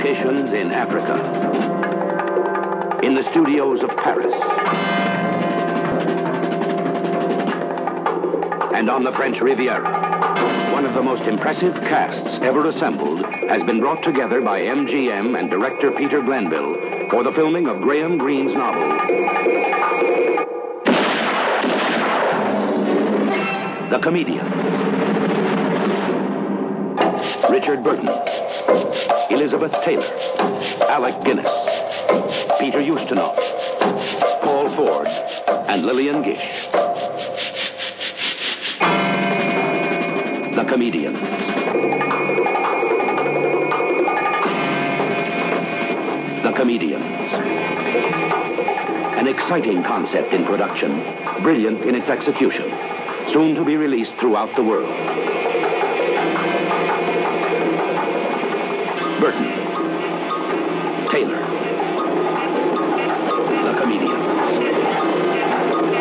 locations in Africa, in the studios of Paris, and on the French Riviera. One of the most impressive casts ever assembled has been brought together by MGM and director Peter Glenville for the filming of Graham Greene's novel, The Comedian. Richard Burton, Elizabeth Taylor, Alec Guinness, Peter Ustinov, Paul Ford, and Lillian Gish. The Comedians. The Comedians. An exciting concept in production, brilliant in its execution, soon to be released throughout the world. Burton, Taylor, The Comedian.